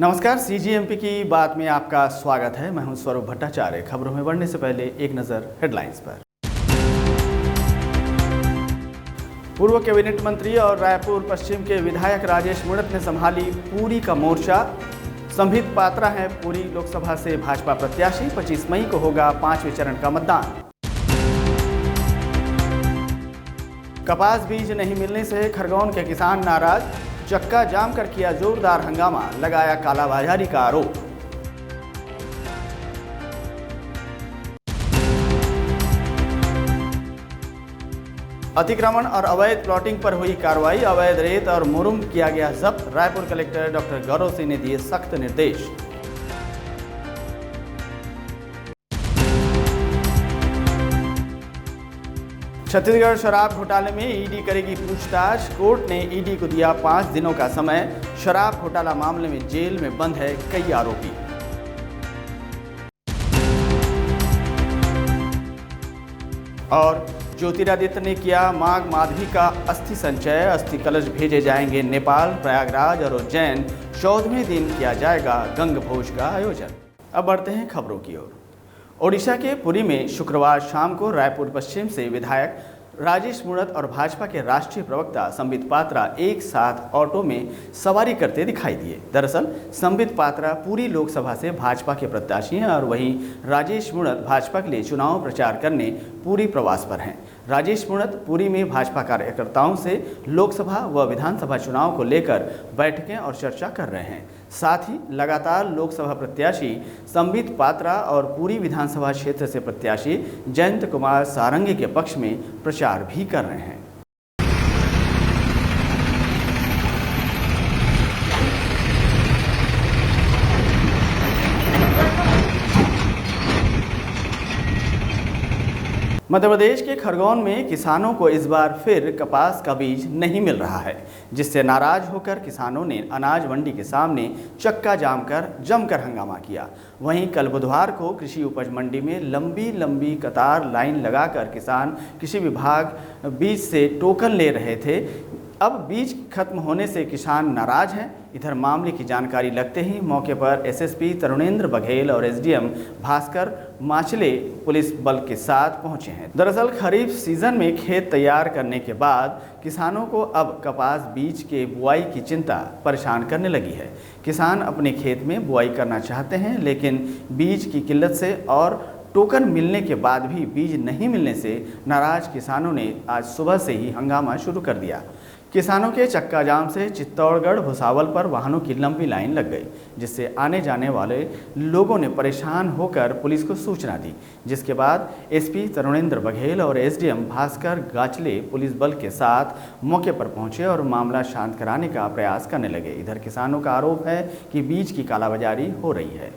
नमस्कार, सीजीएमपी की बात में आपका स्वागत है। मैं हूं स्वरूप भट्टाचार्य। खबरों में बढ़ने से पहले एक नज़र हेडलाइंस पर। पूर्व कैबिनेट मंत्री और रायपुर पश्चिम के विधायक राजेश मुणत ने संभाली पुरी का मोर्चा। संबित पात्रा हैं पुरी लोकसभा से भाजपा प्रत्याशी। 25 मई को होगा 5वें चरण का मतदान। कपास बीज नहीं मिलने से खरगोन के किसान नाराज। चक्का जाम कर किया जोरदार हंगामा, लगाया कालाबाजारी का आरोप। अतिक्रमण और अवैध प्लॉटिंग पर हुई कार्रवाई। अवैध रेत और मुरुम किया गया जब्त। रायपुर कलेक्टर डॉक्टर गौरव सिंह ने दिए सख्त निर्देश। छत्तीसगढ़ शराब घोटाले में ईडी करेगी पूछताछ। कोर्ट ने ईडी को दिया 5 दिनों का समय। शराब घोटाला मामले में जेल में बंद है कई आरोपी। और ज्योतिरादित्य ने किया माघ माधवी का अस्थि संचय। अस्थि कलश भेजे जाएंगे नेपाल, प्रयागराज और उज्जैन। 14वें दिन किया जाएगा गंग भोज का आयोजन। अब बढ़ते हैं खबरों की ओर। ओडिशा के पुरी में शुक्रवार शाम को रायपुर पश्चिम से विधायक राजेश मुणत और भाजपा के राष्ट्रीय प्रवक्ता संबित पात्रा एक साथ ऑटो में सवारी करते दिखाई दिए। दरअसल संबित पात्रा पुरी लोकसभा से भाजपा के प्रत्याशी हैं और वहीं राजेश मुणत भाजपा के लिए चुनाव प्रचार करने पुरी प्रवास पर हैं। राजेश मुणत पुरी में भाजपा कार्यकर्ताओं से लोकसभा व विधानसभा चुनाव को लेकर बैठकें और चर्चा कर रहे हैं। साथ ही लगातार लोकसभा प्रत्याशी संबित पात्रा और पुरी विधानसभा क्षेत्र से प्रत्याशी जयंत कुमार सारंगी के पक्ष में प्रचार भी कर रहे हैं। मध्य प्रदेश के खरगोन में किसानों को इस बार फिर कपास का बीज नहीं मिल रहा है, जिससे नाराज होकर किसानों ने अनाज मंडी के सामने चक्का जाम कर जमकर हंगामा किया। वहीं कल बुधवार को कृषि उपज मंडी में लंबी कतार लाइन लगाकर किसान कृषि विभाग बीज से टोकन ले रहे थे। अब बीज खत्म होने से किसान नाराज हैं। इधर मामले की जानकारी लगते ही मौके पर एसएसपी तरुणेंद्र बघेल और एसडीएम भास्कर माचले पुलिस बल के साथ पहुंचे हैं। दरअसल खरीफ सीजन में खेत तैयार करने के बाद किसानों को अब कपास बीज के बुआई की चिंता परेशान करने लगी है। किसान अपने खेत में बुआई करना चाहते हैं, लेकिन बीज की किल्लत से और टोकन मिलने के बाद भी बीज नहीं मिलने से नाराज किसानों ने आज सुबह से ही हंगामा शुरू कर दिया। किसानों के चक्का जाम से चित्तौड़गढ़ भुसावल पर वाहनों की लंबी लाइन लग गई, जिससे आने जाने वाले लोगों ने परेशान होकर पुलिस को सूचना दी, जिसके बाद एसपी तरुणेंद्र बघेल और एसडीएम भास्कर गाचले पुलिस बल के साथ मौके पर पहुंचे और मामला शांत कराने का प्रयास करने लगे। इधर किसानों का आरोप है कि बीज की कालाबाजारी हो रही है।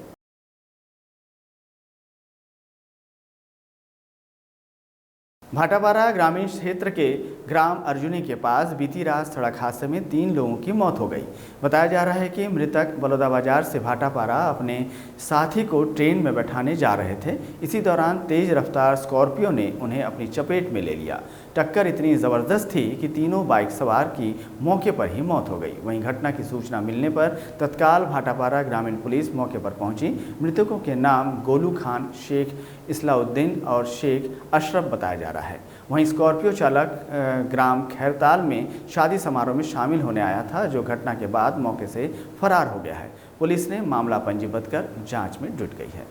भाटापारा ग्रामीण क्षेत्र के ग्राम अर्जुनी के पास बीती रात सड़क हादसे में 3 लोगों की मौत हो गई। बताया जा रहा है कि मृतक बलौदाबाजार से भाटापारा अपने साथी को ट्रेन में बैठाने जा रहे थे। इसी दौरान तेज रफ्तार स्कॉर्पियो ने उन्हें अपनी चपेट में ले लिया। टक्कर इतनी ज़बरदस्त थी कि तीनों बाइक सवार की मौके पर ही मौत हो गई। वहीं घटना की सूचना मिलने पर तत्काल भाटापारा ग्रामीण पुलिस मौके पर पहुंची। मृतकों के नाम गोलू खान, शेख इस्लाउद्दीन और शेख अशरफ बताया जा रहा है। वहीं स्कॉर्पियो चालक ग्राम खैरताल में शादी समारोह में शामिल होने आया था, जो घटना के बाद मौके से फरार हो गया है। पुलिस ने मामला पंजीबद्ध कर जांच में जुट गई है।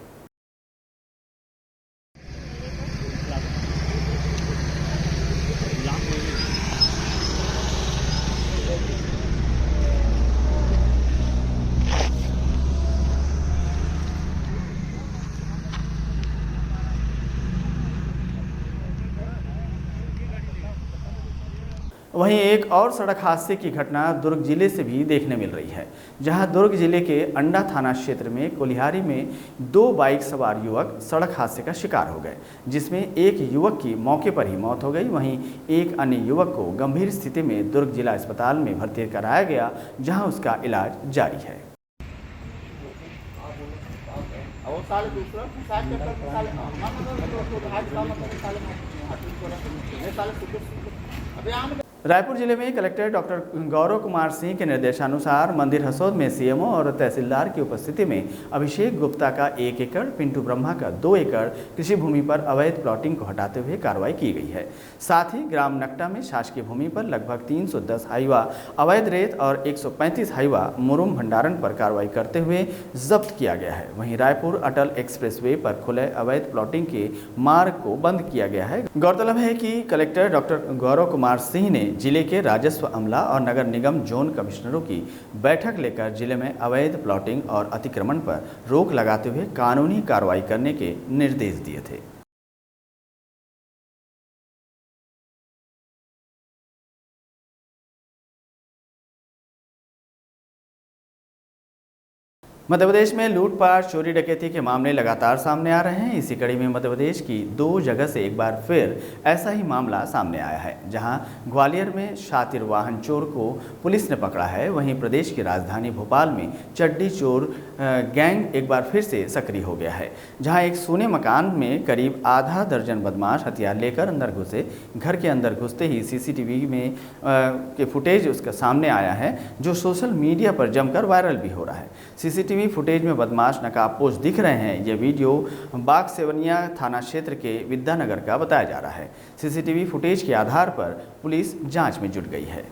वहीं एक और सड़क हादसे की घटना दुर्ग जिले से भी देखने मिल रही है, जहां दुर्ग जिले के अंडा थाना क्षेत्र में कोलिहारी में 2 बाइक सवार युवक सड़क हादसे का शिकार हो गए, जिसमें एक युवक की मौके पर ही मौत हो गई। वहीं एक अन्य युवक को गंभीर स्थिति में दुर्ग जिला अस्पताल में भर्ती कराया गया, जहां उसका इलाज जारी है। रायपुर जिले में कलेक्टर डॉक्टर गौरव कुमार सिंह के निर्देशानुसार मंदिर हसौद में सीएमओ और तहसीलदार की उपस्थिति में अभिषेक गुप्ता का 1 एकड़, पिंटू ब्रह्मा का 2 एकड़ कृषि भूमि पर अवैध प्लॉटिंग को हटाते हुए कार्रवाई की गई है। साथ ही ग्राम नकटा में शासकीय भूमि पर लगभग 310 हाइवा अवैध रेत और 135 हाइवा मुरुम भंडारण पर कार्रवाई करते हुए जब्त किया गया है। वहीं रायपुर अटल एक्सप्रेसवे पर खुले अवैध प्लॉटिंग के मार्ग को बंद किया गया है। गौरतलब है कि कलेक्टर डॉक्टर गौरव कुमार सिंह ने जिले के राजस्व अमला और नगर निगम जोन कमिश्नरों की बैठक लेकर जिले में अवैध प्लॉटिंग और अतिक्रमण पर रोक लगाते हुए कानूनी कार्रवाई करने के निर्देश दिए थे। मध्य प्रदेश में लूटपाट, चोरी डकैती के मामले लगातार सामने आ रहे हैं। इसी कड़ी में मध्य प्रदेश की 2 जगह से एक बार फिर ऐसा ही मामला सामने आया है, जहां ग्वालियर में शातिर वाहन चोर को पुलिस ने पकड़ा है। वहीं प्रदेश की राजधानी भोपाल में चड्डी चोर गैंग एक बार फिर से सक्रिय हो गया है, जहां एक सोने मकान में करीब आधा दर्जन बदमाश हथियार लेकर अंदर घुसे। घर के अंदर घुसते ही सीसीटीवी में के फुटेज उसका सामने आया है, जो सोशल मीडिया पर जमकर वायरल भी हो रहा है। सीसीटीवी फुटेज में बदमाश नकाबपोश दिख रहे हैं। यह वीडियो बाग सेवनिया थाना क्षेत्र के विद्यानगर का बताया जा रहा है। सीसीटीवी फुटेज के आधार पर पुलिस जांच में जुट गई है।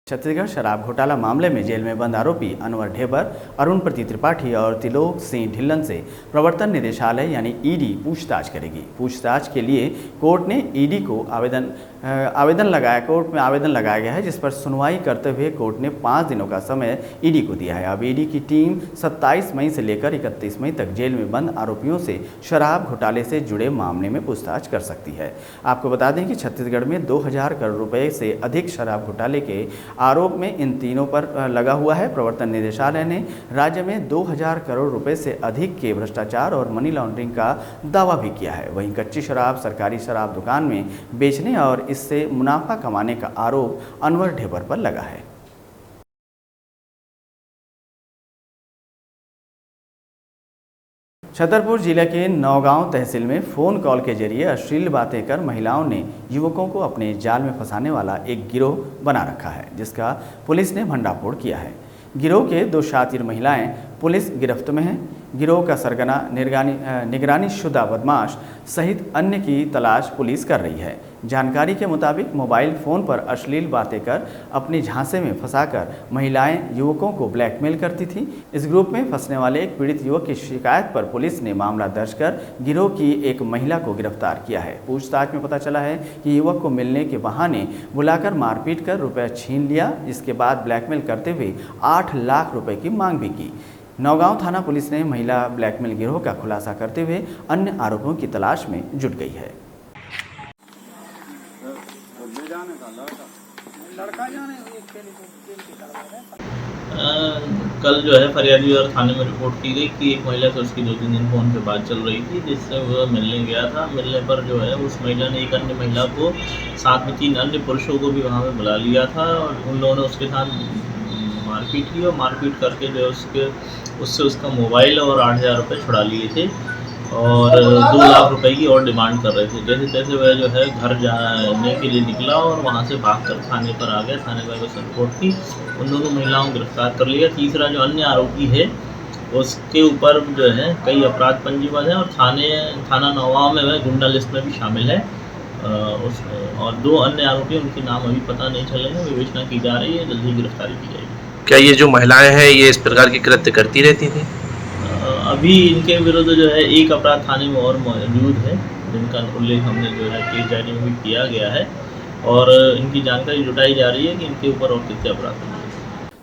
छत्तीसगढ़ शराब घोटाला मामले में जेल में बंद आरोपी अनवर ढेबर, अरुण प्रति त्रिपाठी और त्रिलोक सिंह ढिल्लन से प्रवर्तन निदेशालय यानी ईडी पूछताछ करेगी। पूछताछ के लिए कोर्ट ने ईडी को आवेदन लगाया गया है, जिस पर सुनवाई करते हुए कोर्ट ने 5 दिनों का समय ईडी को दिया है। अब ईडी की टीम 27 मई से लेकर 31 मई तक जेल में बंद आरोपियों से शराब घोटाले से जुड़े मामले में पूछताछ कर सकती है। आपको बता दें कि छत्तीसगढ़ में 2000 करोड़ रुपए से अधिक शराब घोटाले के आरोप में इन तीनों पर लगा हुआ है। प्रवर्तन निदेशालय ने राज्य में 2000 करोड़ रुपए से अधिक के भ्रष्टाचार और मनी लॉन्ड्रिंग का दावा भी किया है। वहीं कच्ची शराब सरकारी शराब दुकान में बेचने और इससे मुनाफा कमाने का आरोप अनवर ढेबर पर लगा है। छतरपुर जिले के नौगांव तहसील में फ़ोन कॉल के जरिए अश्लील बातें कर महिलाओं ने युवकों को अपने जाल में फंसाने वाला एक गिरोह बना रखा है, जिसका पुलिस ने भंडाफोड़ किया है। गिरोह के 2 शातिर महिलाएं पुलिस गिरफ्त में हैं। गिरोह का सरगना निगरानी शुदा बदमाश सहित अन्य की तलाश पुलिस कर रही है। जानकारी के मुताबिक मोबाइल फ़ोन पर अश्लील बातें कर अपने झांसे में फंसाकर महिलाएं युवकों को ब्लैकमेल करती थीं। इस ग्रुप में फंसने वाले एक पीड़ित युवक की शिकायत पर पुलिस ने मामला दर्ज कर गिरोह की एक महिला को गिरफ्तार किया है। पूछताछ में पता चला है कि युवक को मिलने के बहाने बुलाकर मारपीट कर रुपया छीन लिया। इसके बाद ब्लैकमेल करते हुए 8 लाख रुपए की मांग भी की। नौगांव थाना पुलिस ने महिला ब्लैकमेल गिरोह का खुलासा करते हुए अन्य आरोपियों की तलाश में जुट गई है। कल जो है फरियादी और थाने में रिपोर्ट की गई कि एक महिला से उसकी 2-3 दिन फोन पे बात चल रही थी, जिससे वह मिलने गया था। मिलने पर जो है उस महिला ने एक अन्य महिला को साथ में 3 अन्य पुरुषों को भी वहाँ पे बुला लिया था और उन लोगों ने उसके साथ मारपीट की और मारपीट करके जो है उससे उसका मोबाइल और 8,000 रुपये छुड़ा लिए थे और 2 लाख रुपए की और डिमांड कर रहे थे। जैसे तैसे वह जो है घर जाने के लिए निकला और वहाँ से भागकर थाने पर आ गया। थाने पर उसे रिपोर्ट की, उन दोनों महिलाओं को गिरफ्तार कर लिया। तीसरा जो अन्य आरोपी है उसके ऊपर जो है कई अपराध पंजीबद्ध है और थाना नौगांव में वह गुंडा लिस्ट में भी शामिल है। और 2 अन्य आरोपी, उनके नाम अभी पता नहीं चले हैं, विवेचना की जा रही है, जल्दी गिरफ्तारी की जाएगी। क्या ये जो महिलाएं हैं ये इस प्रकार की कृत्य करती रहती थी? अभी इनके विरुद्ध जो है एक अपराध थाने में और मौजूद है, जिनका उल्लेख हमने जो है केस डायरी में भी किया गया है और इनकी जानकारी जुटाई जा रही है कि इनके ऊपर और कितने अपराध हैं।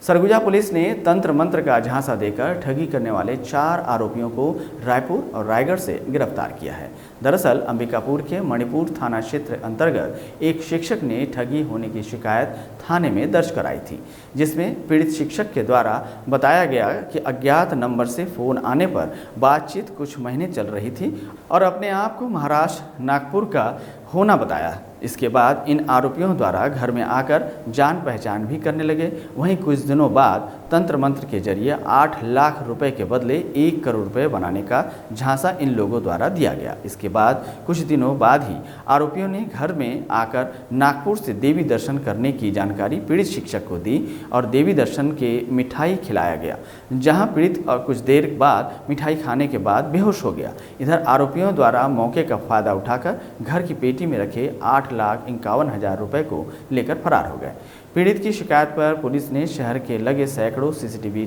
सरगुजा पुलिस ने तंत्र मंत्र का झांसा देकर ठगी करने वाले 4 आरोपियों को रायपुर और रायगढ़ से गिरफ्तार किया है। दरअसल अंबिकापुर के मणिपुर थाना क्षेत्र अंतर्गत एक शिक्षक ने ठगी होने की शिकायत थाने में दर्ज कराई थी, जिसमें पीड़ित शिक्षक के द्वारा बताया गया कि अज्ञात नंबर से फ़ोन आने पर बातचीत कुछ महीने चल रही थी और अपने आप को महाराष्ट्र नागपुर का होना बताया। इसके बाद इन आरोपियों द्वारा घर में आकर जान पहचान भी करने लगे। वहीं कुछ दिनों बाद तंत्र मंत्र के जरिए 8 लाख रुपए के बदले 1 करोड़ रुपए बनाने का झांसा इन लोगों द्वारा दिया गया। इसके बाद कुछ दिनों बाद ही आरोपियों ने घर में आकर नागपुर से देवी दर्शन करने की जानकारी पीड़ित शिक्षक को दी और देवी दर्शन के मिठाई खिलाया गया, जहां पीड़ित और कुछ देर बाद मिठाई खाने के बाद बेहोश हो गया। इधर आरोपियों द्वारा मौके का फायदा उठाकर घर की पेटी में रखे 8,51,000 रुपए को लेकर फरार हो गए। पीड़ित की शिकायत पर पुलिस ने शहर के लगे सैकड़ों सीसीटीवी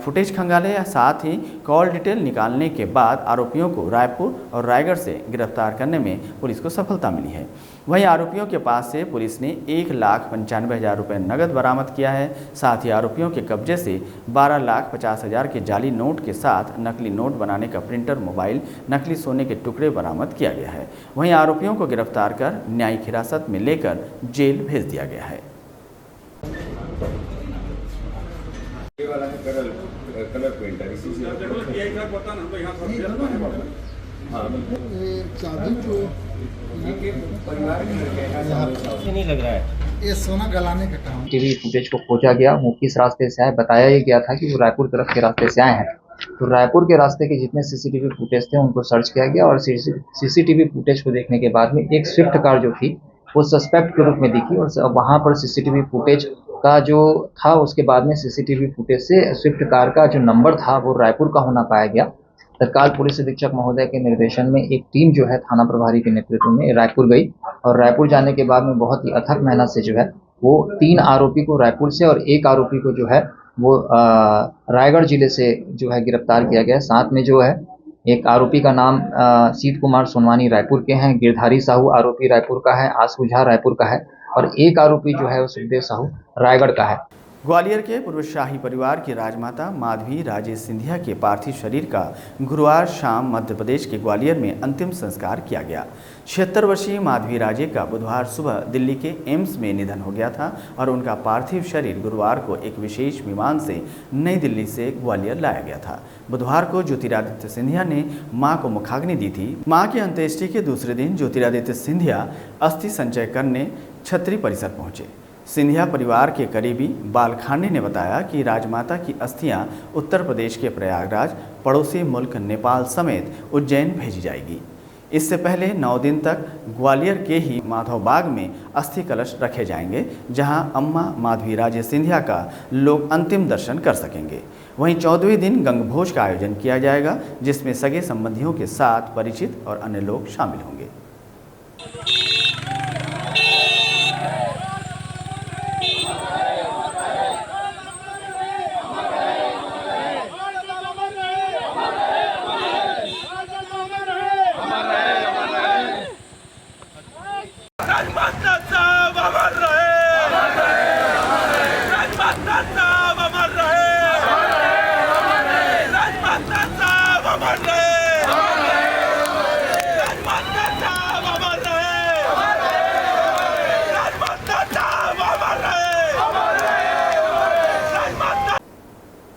फुटेज खंगाले। साथ ही कॉल डिटेल निकालने के बाद आरोपियों को रायपुर और रायगढ़ से गिरफ्तार करने में पुलिस को सफलता मिली है। वहीं आरोपियों के पास से पुलिस ने 1,95,000 रुपये नगद बरामद किया है। साथ ही आरोपियों के कब्जे से 12,50,000 के जाली नोट के साथ नकली नोट बनाने का प्रिंटर, मोबाइल, नकली सोने के टुकड़े बरामद किया गया है। वहीं आरोपियों को गिरफ्तार कर न्यायिक हिरासत में लेकर जेल भेज दिया गया है। ये वाला है कलर पेंटर, इसी से चाबी जो परिवार नहीं लग रहा है, ये सोना गलाने का काम। टीवी फुटेज को खोजा गया। वो किस रास्ते से आए, बताया ही गया था कि वो रायपुर तरफ के रास्ते से आए हैं। तो रायपुर के रास्ते के जितने सीसीटीवी फुटेज थे उनको सर्च किया गया और सीसीटीवी फुटेज को देखने के बाद में एक स्विफ्ट कार जो थी वो सस्पेक्ट के रूप में दिखी और वहाँ पर सीसीटीवी फुटेज का जो था उसके बाद में सीसीटीवी फुटेज से स्विफ्ट कार का जो नंबर था वो रायपुर का होना पाया गया। तत्काल पुलिस अधीक्षक महोदय के निर्देशन में एक टीम जो है थाना प्रभारी के नेतृत्व में रायपुर गई और रायपुर जाने के बाद में बहुत ही अथक मेहनत से जो है वो 3 आरोपी को रायपुर से और 1 आरोपी को जो है वो रायगढ़ जिले से जो है गिरफ्तार किया गया। साथ में जो है एक आरोपी का नाम सीत कुमार सोनवानी रायपुर के हैं, गिरधारी साहू आरोपी रायपुर का है, आसू झा रायपुर का है और 1 आरोपी जो है वो सुखदेव साहू रायगढ़ का है। ग्वालियर के पूर्व शाही परिवार की राजमाता माधवी राजे सिंधिया के पार्थिव शरीर का गुरुवार शाम मध्य प्रदेश के ग्वालियर में अंतिम संस्कार किया गया। 76 वर्षीय माधवी राजे का बुधवार सुबह दिल्ली के एम्स में निधन हो गया था और उनका पार्थिव शरीर गुरुवार को एक विशेष विमान से नई दिल्ली से ग्वालियर लाया गया था। बुधवार को ज्योतिरादित्य सिंधिया ने मां को मुखाग्नि दी थी। मां की अंत्येष्टि के दूसरे दिन ज्योतिरादित्य सिंधिया अस्थि संचय करने छतरी परिसर पहुंचे। सिंधिया परिवार के करीबी बालखांडे ने बताया कि राजमाता की अस्थियां उत्तर प्रदेश के प्रयागराज, पड़ोसी मुल्क नेपाल समेत उज्जैन भेजी जाएगी। इससे पहले 9 दिन तक ग्वालियर के ही माधवबाग में अस्थि कलश रखे जाएंगे, जहां अम्मा माधवी राजे सिंधिया का लोग अंतिम दर्शन कर सकेंगे। वहीं 14वें दिन गंगभोज का आयोजन किया जाएगा, जिसमें सगे संबंधियों के साथ परिचित और अन्य लोग शामिल होंगे।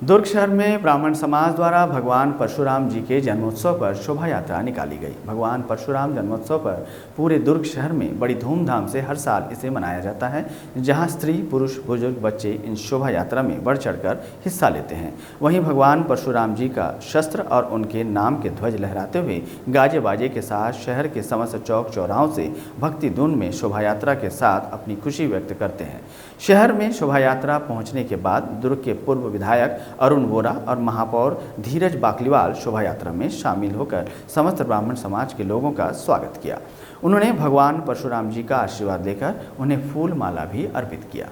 दुर्ग शहर में ब्राह्मण समाज द्वारा भगवान परशुराम जी के जन्मोत्सव पर शोभा यात्रा निकाली गई। भगवान परशुराम जन्मोत्सव पर पूरे दुर्ग शहर में बड़ी धूमधाम से हर साल इसे मनाया जाता है, जहां स्त्री, पुरुष, बुजुर्ग, बच्चे इन शोभा यात्रा में बढ़ चढ़कर हिस्सा लेते हैं। वहीं भगवान परशुराम जी का शस्त्र और उनके नाम के ध्वज लहराते हुए गाजे बाजे के साथ शहर के समस्त चौक चौराहों से भक्ति धुन में शोभा यात्रा के साथ अपनी खुशी व्यक्त करते हैं। शहर में शोभा यात्रा पहुंचने के बाद दुर्ग के पूर्व विधायक अरुण वोरा और महापौर धीरज बाकलीवाल शोभा यात्रा में शामिल होकर समस्त ब्राह्मण समाज के लोगों का स्वागत किया। उन्होंने भगवान परशुराम जी का आशीर्वाद लेकर उन्हें फूल माला भी अर्पित किया।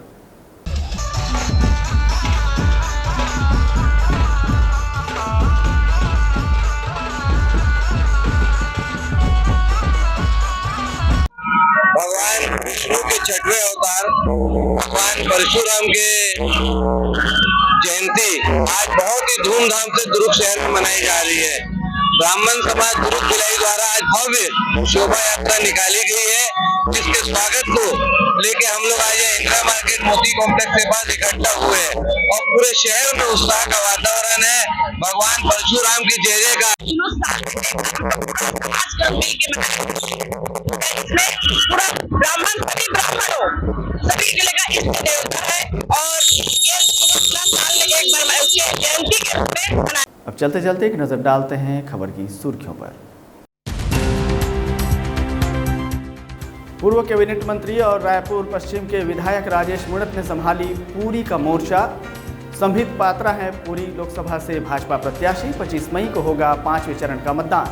भगवान विष्णु के 6वें अवतार भगवान परशुराम के जयंती आज बहुत ही धूमधाम से दुर्ग शहर में मनाई जा रही है। ब्राह्मण समाज दुर्ग भिलाई द्वारा आज भव्य शोभा यात्रा निकाली गई है, जिसके स्वागत को लेके हम लोग आज इंदिरा मार्केट मोती कॉम्प्लेक्स के पास इकट्ठा हुए और पूरे शहर में उत्साह का वातावरण है। भगवान परशुराम की जय जयकार। इसमें पूरा ब्राह्मण सभी ब्राह्मणों सभी के लिए इष्ट देवता है और ये साल में एक बार उसकी जयंती के रूप में मनाया। अब चलते चलते एक नजर डालते हैं खबर की सुर्खियों पर। पूर्व कैबिनेट मंत्री और रायपुर पश्चिम के विधायक राजेश मूणत ने संभाली पुरी का मोर्चा। संबित पात्रा हैं पुरी लोकसभा से भाजपा प्रत्याशी। 25 मई को होगा 5वें चरण का मतदान।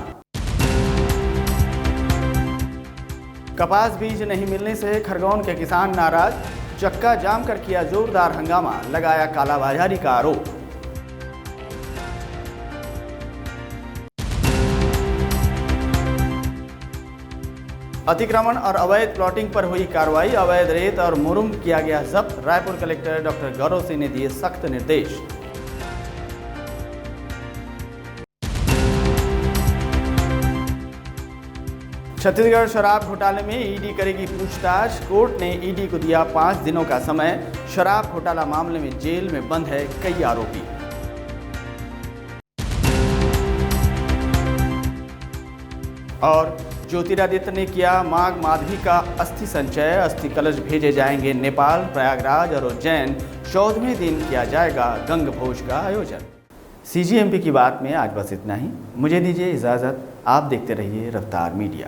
कपास बीज नहीं मिलने से खरगोन के किसान नाराज। चक्का जाम कर किया जोरदार हंगामा, लगाया कालाबाजारी का आरोप। अतिक्रमण और अवैध प्लॉटिंग पर हुई कार्रवाई। अवैध रेत और मुरुम किया गया जब्त। रायपुर कलेक्टर डॉक्टर गौरव सिंह ने दिए सख्त निर्देश। छत्तीसगढ़ शराब घोटाले में ईडी करेगी पूछताछ। कोर्ट ने ईडी को दिया 5 दिनों का समय। शराब घोटाला मामले में जेल में बंद है कई आरोपी। और ज्योतिरादित्य ने किया माघ माधवी का अस्थि संचय। अस्थि कलश भेजे जाएंगे नेपाल, प्रयागराज और उज्जैन। 14वें दिन किया जाएगा गंग भोज का आयोजन। CGMP की बात में आज बस इतना ही। मुझे दीजिए इजाज़त। आप देखते रहिए रफ्तार मीडिया।